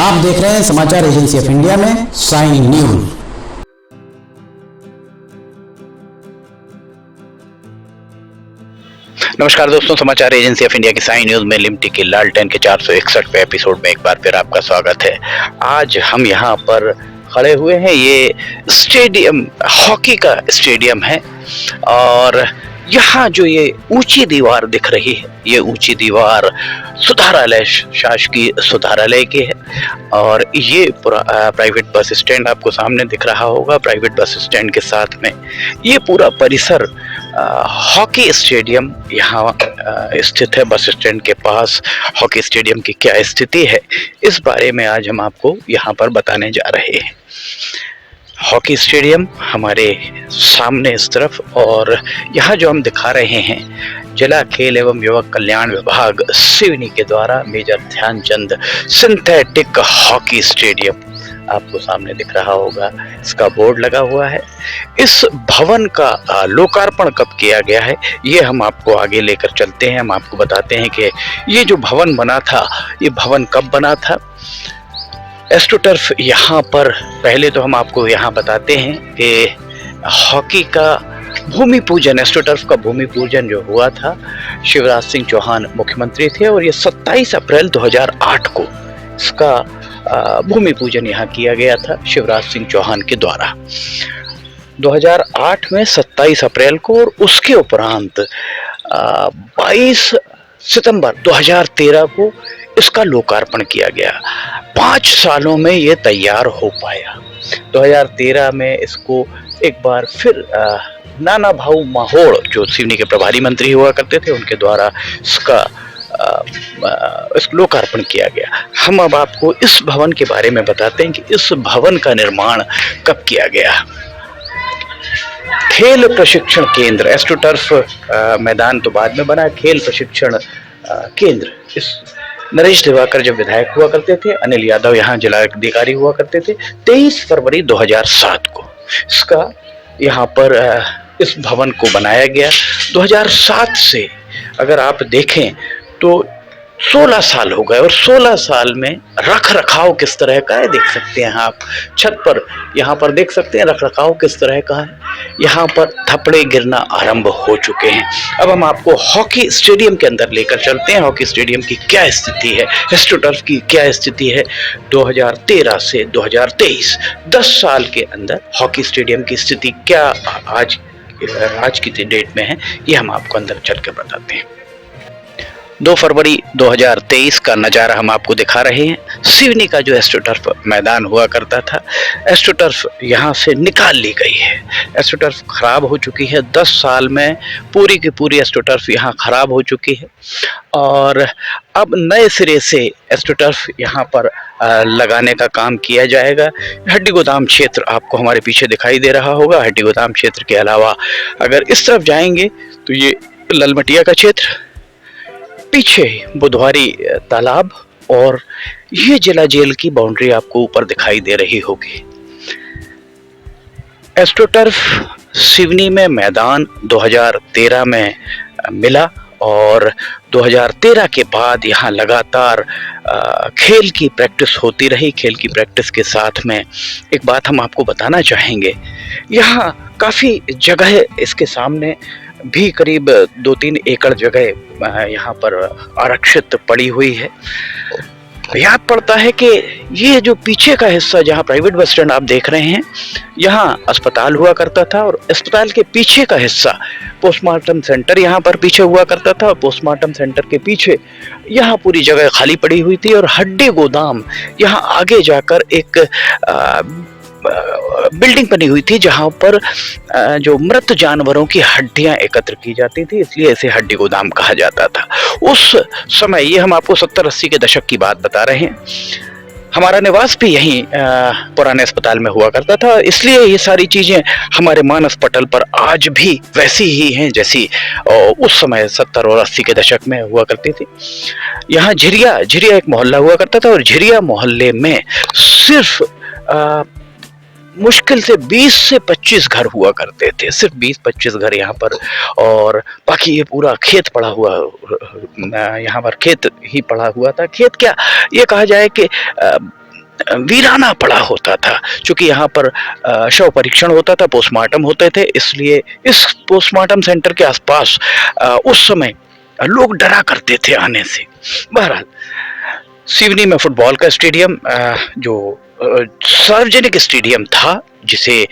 आप देख रहे हैं समाचार एजेंसी ऑफ इंडिया में साइन न्यूज। नमस्कार दोस्तों, समाचार एजेंसी ऑफ इंडिया की साइन न्यूज में लिमटी के लालटेन के 461वें एपिसोड में एक बार फिर आपका स्वागत है। आज हम यहाँ पर खड़े हुए हैं। ये स्टेडियम हॉकी का स्टेडियम है और यहाँ जो ये ऊंची दीवार दिख रही है, ये ऊंची दीवार सुधारालय, शासकीय सुधारालय की है और ये पूरा प्राइवेट बस स्टैंड आपको सामने दिख रहा होगा। प्राइवेट बस स्टैंड के साथ में ये पूरा परिसर हॉकी स्टेडियम यहाँ स्थित है। बस स्टैंड के पास हॉकी स्टेडियम की क्या स्थिति है, इस बारे में आज हम आपको यहाँ पर बताने जा रहे हैं। हॉकी स्टेडियम हमारे सामने इस तरफ, और यहाँ जो हम दिखा रहे हैं जिला खेल एवं युवक कल्याण विभाग सिवनी के द्वारा major Dhyanchand synthetic hockey stadium आपको सामने दिख रहा होगा। इसका बोर्ड लगा हुआ है। इस भवन का लोकार्पण कब किया गया है, ये हम आपको आगे लेकर चलते हैं। हम आपको बताते हैं कि ये जो भवन बना था, ये भवन कब बना था। एस्ट्रोटर्फ यहाँ पर, पहले तो हम आपको यहाँ बताते हैं कि हॉकी का भूमि पूजन, एस्ट्रोटर्फ का भूमि पूजन जो हुआ था, शिवराज सिंह चौहान मुख्यमंत्री थे और ये 27 अप्रैल 2008 को इसका भूमि पूजन यहाँ किया गया था शिवराज सिंह चौहान के द्वारा 2008 में 27 अप्रैल को। और उसके उपरांत 22 सितंबर 2013 को इसका लोकार्पण किया गया। 5 सालों में ये तैयार हो पाया। 2013 में इसको एक बार फिर नाना भाऊ माहोड़, जो सिवनी के प्रभारी मंत्री हुआ करते थे, उनके द्वारा इसका लोकार्पण किया गया। हम अब आपको इस भवन के बारे में बताते हैं कि इस भवन का निर्माण कब किया गया। खेल प्रशिक्षण केंद्र, एस्ट्रोटर्फ मैदान तो बाद में बना, खेल प्रशिक्षण केंद्र, इस नरेश दिवाकर जब विधायक हुआ करते थे, अनिल यादव यहाँ जिला अधिकारी हुआ करते थे, 23 फरवरी 2007 को इसका यहाँ पर इस भवन को बनाया गया। 2007 से अगर आप देखें तो 16 साल हो गए और 16 साल में रख रखाव किस तरह का है देख सकते हैं आप। छत पर यहाँ पर देख सकते हैं रख रखाव किस तरह का है। यहाँ पर थपड़े गिरना आरंभ हो चुके हैं। अब हम आपको हॉकी स्टेडियम के अंदर लेकर चलते हैं। हॉकी स्टेडियम की क्या स्थिति है, एस्ट्रोटर्फ की क्या स्थिति है 2013 से 2023, 10 साल के अंदर हॉकी स्टेडियम की स्थिति क्या आज की डेट में है, ये हम आपको अंदर चल के बताते हैं। 2 फरवरी 2023 का नज़ारा हम आपको दिखा रहे हैं। सिवनी का जो एस्ट्रोटर्फ मैदान हुआ करता था, एस्ट्रोटर्फ यहाँ से निकाल ली गई है। एस्ट्रोटर्फ खराब हो चुकी है। 10 साल में पूरी की पूरी एस्ट्रोटर्फ यहाँ खराब हो चुकी है और अब नए सिरे से एस्ट्रोटर्फ यहाँ पर लगाने का काम किया जाएगा। हड्डी गोदाम क्षेत्र आपको हमारे पीछे दिखाई दे रहा होगा। हड्डी गोदाम क्षेत्र के अलावा अगर इस तरफ जाएंगे तो ये ललमटिया का क्षेत्र, पीछे बुधवारी तालाब और ये जिला जेल की बाउंड्री आपको ऊपर दिखाई दे रही होगी। एस्ट्रोटर्फ सिवनी में मैदान 2013 में मिला और 2013 के बाद यहाँ लगातार खेल की प्रैक्टिस होती रही। खेल की प्रैक्टिस के साथ में एक बात हम आपको बताना चाहेंगे, यहाँ काफ़ी जगह इसके सामने भी करीब 2-3 एकड़ जगह यहाँ पर आरक्षित पड़ी हुई है। याद पड़ता है कि ये जो पीछे का हिस्सा जहाँ प्राइवेट बस स्टैंड आप देख रहे हैं, यहाँ अस्पताल हुआ करता था और अस्पताल के पीछे का हिस्सा पोस्टमार्टम सेंटर यहाँ पर पीछे हुआ करता था। पोस्टमार्टम सेंटर के पीछे यहाँ पूरी जगह खाली पड़ी हुई थी और हड्डी गोदाम यहाँ आगे जाकर एक बिल्डिंग बनी हुई थी जहां पर जो मृत जानवरों की हड्डियां एकत्र की जाती थी, इसलिए इसे हड्डी गोदाम कहा जाता था उस समय। ये हम आपको 70-80 के दशक की बात बता रहे हैं। हमारा निवास भी यहीं पुराने अस्पताल में हुआ करता था, इसलिए ये सारी चीजें हमारे मानस पटल पर आज भी वैसी ही हैं जैसी उस समय 70 और 80 के दशक में हुआ करती थी। यहाँ झिरिया एक मोहल्ला हुआ करता था और झिरिया मोहल्ले में सिर्फ मुश्किल से 20 से 25 घर हुआ करते थे, सिर्फ 20-25 घर यहाँ पर, और बाकी ये पूरा खेत पड़ा हुआ, यहाँ पर खेत ही पड़ा हुआ था। खेत क्या, ये कहा जाए कि वीराना पड़ा होता था, क्योंकि यहाँ पर शव परीक्षण होता था, पोस्टमार्टम होते थे, इसलिए इस पोस्टमार्टम सेंटर के आसपास उस समय लोग डरा करते थे आने से। बहरहाल सिवनी में फुटबॉल का स्टेडियम, जो सार्वजनिक स्टेडियम था, जिसे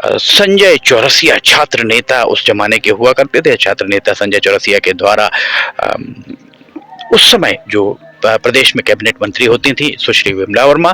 संजय चौरसिया छात्र नेता उस जमाने के हुआ करते थे, छात्र नेता संजय चौरसिया के द्वारा उस समय जो प्रदेश में कैबिनेट मंत्री होती थी सुश्री विमला वर्मा,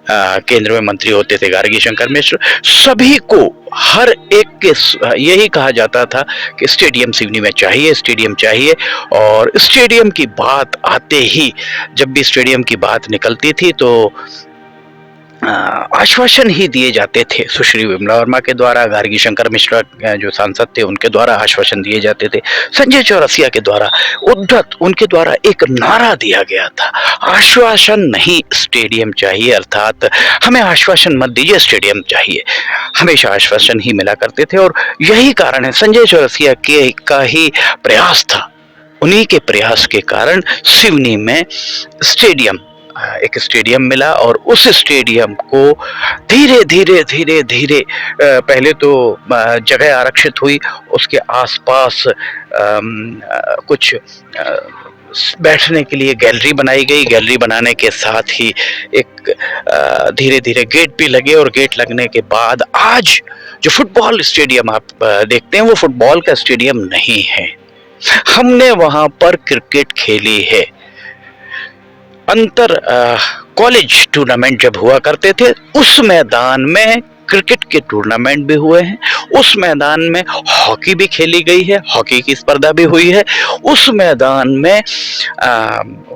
केंद्र में मंत्री होते थे गार्गी शंकर मिश्र, सभी को हर एक के यही कहा जाता था कि स्टेडियम सिवनी में चाहिए, स्टेडियम चाहिए। और स्टेडियम की बात आते ही, जब भी स्टेडियम की बात निकलती थी तो आश्वासन ही दिए जाते थे सुश्री विमला वर्मा के द्वारा, गार्गी शंकर मिश्रा जो सांसद थे उनके द्वारा आश्वासन दिए जाते थे, संजय चौरसिया के द्वारा उद्धत उनके द्वारा एक नारा दिया गया था, आश्वासन नहीं स्टेडियम चाहिए, अर्थात हमें आश्वासन मत दीजिए, स्टेडियम चाहिए। हमेशा आश्वासन ही मिला करते थे, और यही कारण है, संजय चौरसिया के का ही प्रयास था, उन्हीं के प्रयास के कारण सिवनी में एक स्टेडियम मिला। और उस स्टेडियम को धीरे धीरे धीरे धीरे पहले तो जगह आरक्षित हुई, उसके आसपास कुछ बैठने के लिए गैलरी बनाई गई, गैलरी बनाने के साथ ही एक धीरे धीरे गेट भी लगे, और गेट लगने के बाद आज जो फुटबॉल स्टेडियम आप देखते हैं वो फुटबॉल का स्टेडियम नहीं है। हमने वहां पर क्रिकेट खेली है। अंतर कॉलेज टूर्नामेंट जब हुआ करते थे, उस मैदान में क्रिकेट के टूर्नामेंट भी हुए हैं, उस मैदान में हॉकी भी खेली गई है, हॉकी की स्पर्धा भी हुई है, उस मैदान में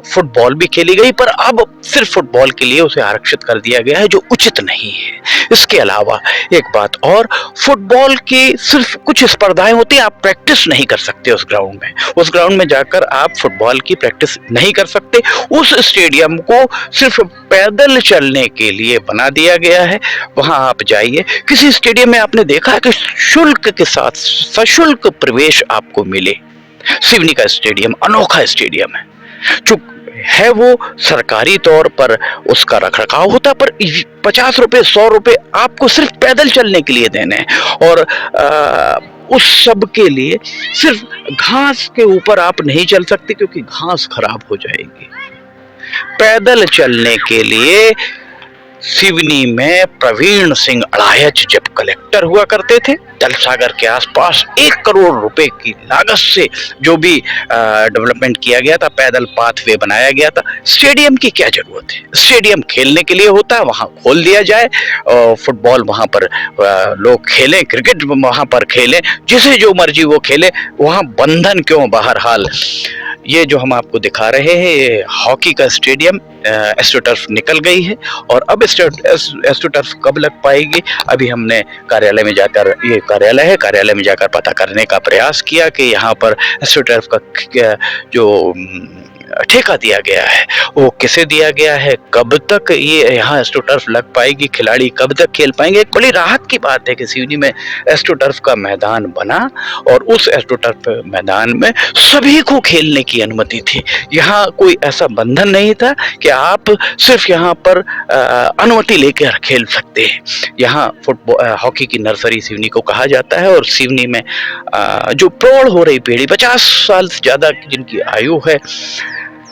फुटबॉल भी खेली गई, पर अब सिर्फ फुटबॉल के लिए उसे आरक्षित कर दिया गया है, जो उचित नहीं है। इसके अलावा एक बात और, फुटबॉल की सिर्फ कुछ स्पर्धाएं होती हैं, आप प्रैक्टिस नहीं कर सकते उस ग्राउंड में, उस ग्राउंड में जाकर आप फुटबॉल की प्रैक्टिस नहीं कर सकते। उस स्टेडियम को सिर्फ पैदल चलने के लिए बना दिया गया है, वहां आप जाइए। किसी स्टेडियम में आपने देखा है कि शुल्क के साथ सशुल्क प्रवेश आपको मिले? सिवनी का स्टेडियम अनोखा स्टेडियम है, जो है वो सरकारी तौर पर उसका रखरखाव होता, पर 50 रुपए 100 रुपए आपको सिर्फ पैदल चलने के लिए देने हैं, और उस सब के लिए सिर्फ घास के ऊपर आप नहीं चल सकते, क्योंकि घास खराब हो जाएगी। पैदल चलने के लिए सिवनी में प्रवीण सिंह अड़ायच जब कलेक्टर हुआ करते थे, जलसागर के आसपास 1 करोड़ रुपए की लागत से जो भी डेवलपमेंट किया गया था, पैदल पाथवे बनाया गया था। स्टेडियम की क्या जरूरत है? स्टेडियम खेलने के लिए होता है, वहां खोल दिया जाए, फुटबॉल वहां पर लोग खेलें, क्रिकेट वहां पर खेलें, जिसे जो मर्जी वो खेले, वहां बंधन क्यों? बहरहाल ये जो हम आपको दिखा रहे हैं, ये हॉकी का स्टेडियम एस्ट्रोटर्फ निकल गई है, और अब एस्ट्रोटर्फ कब लग पाएगी? अभी हमने कार्यालय में जाकर, ये कार्यालय है, कार्यालय में जाकर पता करने का प्रयास किया कि यहाँ पर एस्ट्रोटर्फ का जो ठेका दिया गया है वो किसे दिया गया है, कब तक ये यहाँ एस्ट्रोटर्फ लग पाएगी, खिलाड़ी कब तक खेल पाएंगे। एक बड़ी राहत की बात है कि सिवनी में एस्ट्रोटर्फ का मैदान बना, और उस एस्ट्रोटर्फ मैदान में सभी को खेलने की अनुमति थी। यहाँ कोई ऐसा बंधन नहीं था कि आप सिर्फ यहाँ पर अनुमति लेकर खेल सकते हैं। यहाँ फुटबॉल हॉकी की नर्सरी सिवनी को कहा जाता है, और सिवनी में जो प्रौढ़ हो रही पीढ़ी, 50 साल से ज्यादा जिनकी आयु है,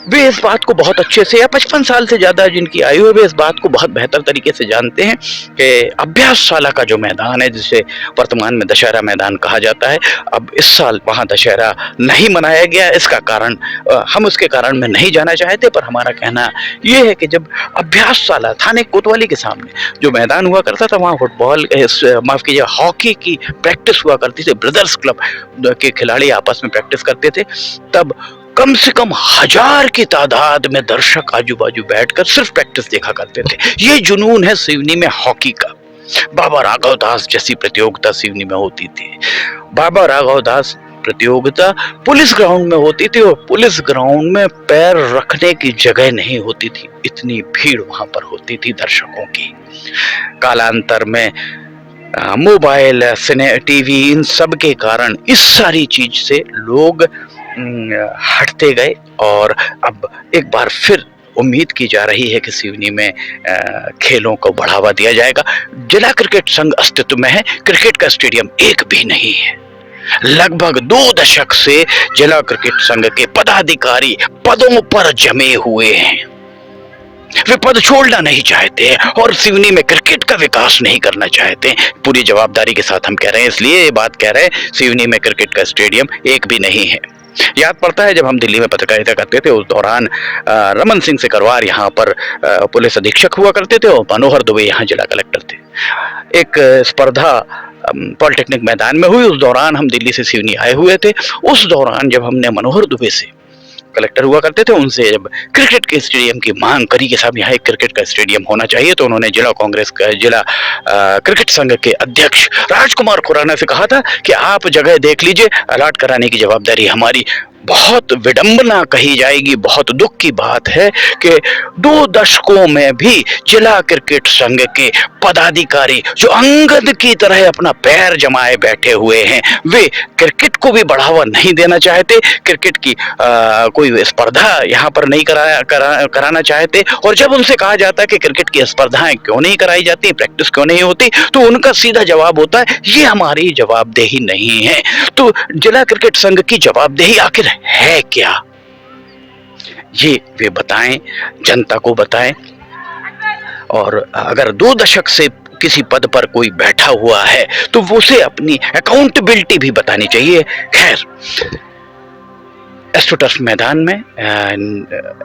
वे इस बात को बहुत अच्छे से, या 55 साल से ज्यादा जिनकी आयु है, वे इस बात को बहुत बेहतर तरीके से जानते हैं कि अभ्यासशाला का जो मैदान है, जिसे वर्तमान में दशहरा मैदान कहा जाता है, अब इस साल वहां दशहरा नहीं मनाया गया। इसका कारण हम उसके कारण में नहीं जाना चाहते, पर हमारा कहना यह है कि जब अभ्यासशाला थाने कोतवाली के सामने जो मैदान हुआ करता था, वहां फुटबॉल, माफ कीजिए, हॉकी की प्रैक्टिस हुआ करती थी, ब्रदर्स क्लब के खिलाड़ी आपस में प्रैक्टिस करते थे, तब कम से कम 1000 की तादाद में दर्शक आजू बाजू बैठकर सिर्फ प्रैक्टिस देखा करते थे। ये जुनून है सिवनी में हॉकी का। बाबा राघव दास जैसी प्रतियोगिता सिवनी में होती थी। बाबा राघव दास प्रतियोगिता पुलिस ग्राउंड में होती थी, और पुलिस ग्राउंड में पैर रखने की जगह नहीं होती थी, इतनी भीड़ वहां पर होती थी दर्शकों की। कालांतर में मोबाइल, टीवी, इन सब के कारण इस सारी चीज से लोग हटते गए और अब एक बार फिर उम्मीद की जा रही है कि सिवनी में खेलों को बढ़ावा दिया जाएगा। जिला क्रिकेट संघ अस्तित्व में है, क्रिकेट का स्टेडियम एक भी नहीं है। लगभग 2 दशक से जिला क्रिकेट संघ के पदाधिकारी पदों पर जमे हुए हैं। वे पद छोड़ना नहीं चाहते और सिवनी में क्रिकेट का विकास नहीं करना चाहते। पूरी जवाबदारी के साथ हम कह रहे हैं, इसलिए ये बात कह रहे हैं, सिवनी में क्रिकेट का स्टेडियम एक भी नहीं है। याद पड़ता है जब हम दिल्ली में पत्रकारिता करते थे, उस दौरान रमन सिंह सिकरवार यहाँ पर पुलिस अधीक्षक हुआ करते थे और मनोहर दुबे यहाँ जिला कलेक्टर थे। एक स्पर्धा पॉलिटेक्निक मैदान में हुई, उस दौरान हम दिल्ली से सिवनी आए हुए थे। उस दौरान जब हमने मनोहर दुबे से, कलेक्टर हुआ करते थे, उनसे जब क्रिकेट के स्टेडियम की मांग करी कि साहब यहाँ एक क्रिकेट का स्टेडियम होना चाहिए, तो उन्होंने जिला क्रिकेट संघ के अध्यक्ष राजकुमार खुराना से कहा था कि आप जगह देख लीजिए, अलॉट कराने की जवाबदारी हमारी। बहुत विडंबना कही जाएगी, बहुत दुख की बात है कि 2 दशकों में भी जिला क्रिकेट संघ के पदाधिकारी जो अंगद की तरह अपना पैर जमाए बैठे हुए हैं, वे क्रिकेट को भी बढ़ावा नहीं देना चाहते, क्रिकेट की कोई स्पर्धा यहाँ पर नहीं कराना चाहते। और जब उनसे कहा जाता है कि क्रिकेट की स्पर्धाएं क्यों नहीं कराई जाती, प्रैक्टिस क्यों नहीं होती, तो उनका सीधा जवाब होता है ये हमारी जवाबदेही नहीं है। तो जिला क्रिकेट संघ की जवाबदेही आखिर है क्या, ये वे बताएं, जनता को बताएं। और अगर 2 दशक से किसी पद पर कोई बैठा हुआ है तो उसे अपनी अकाउंटेबिलिटी भी बतानी चाहिए। खैर, एस्ट्रोटर्फ मैदान में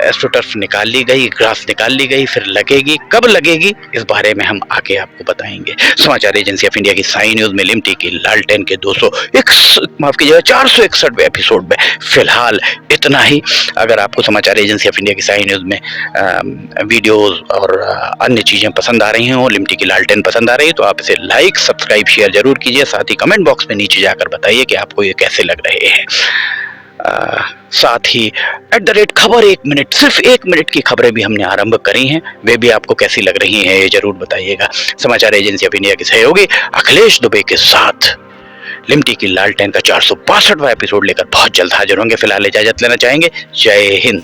एस्ट्रोटर्फ निकाल ली गई, ग्रास निकाल ली गई, फिर लगेगी, कब लगेगी इस बारे में हम आगे आपको बताएंगे। समाचार एजेंसी ऑफ इंडिया की साई न्यूज में लिमटी की लालटेन के 461वें एपिसोड में फिलहाल इतना ही। अगर आपको समाचार एजेंसी ऑफ इंडिया की साई न्यूज में वीडियोस और अन्य चीजें पसंद आ रही हों, लिमटी की लालटेन पसंद आ रही है, तो आप इसे लाइक, सब्सक्राइब, शेयर जरूर कीजिए। साथ ही कमेंट बॉक्स में नीचे जाकर बताइए कि आपको ये कैसे लग रहे हैं। साथ ही @खबर 1 मिनट, सिर्फ 1 मिनट की खबरें भी हमने आरंभ करी हैं, वे भी आपको कैसी लग रही हैं ये जरूर बताइएगा। समाचार एजेंसी ऑफ इंडिया के सहयोगी अखिलेश दुबे के साथ लिमटी की लालटेन का 462वां एपिसोड लेकर बहुत जल्द हाजिर होंगे। फिलहाल इजाजत लेना चाहेंगे। जय हिंद।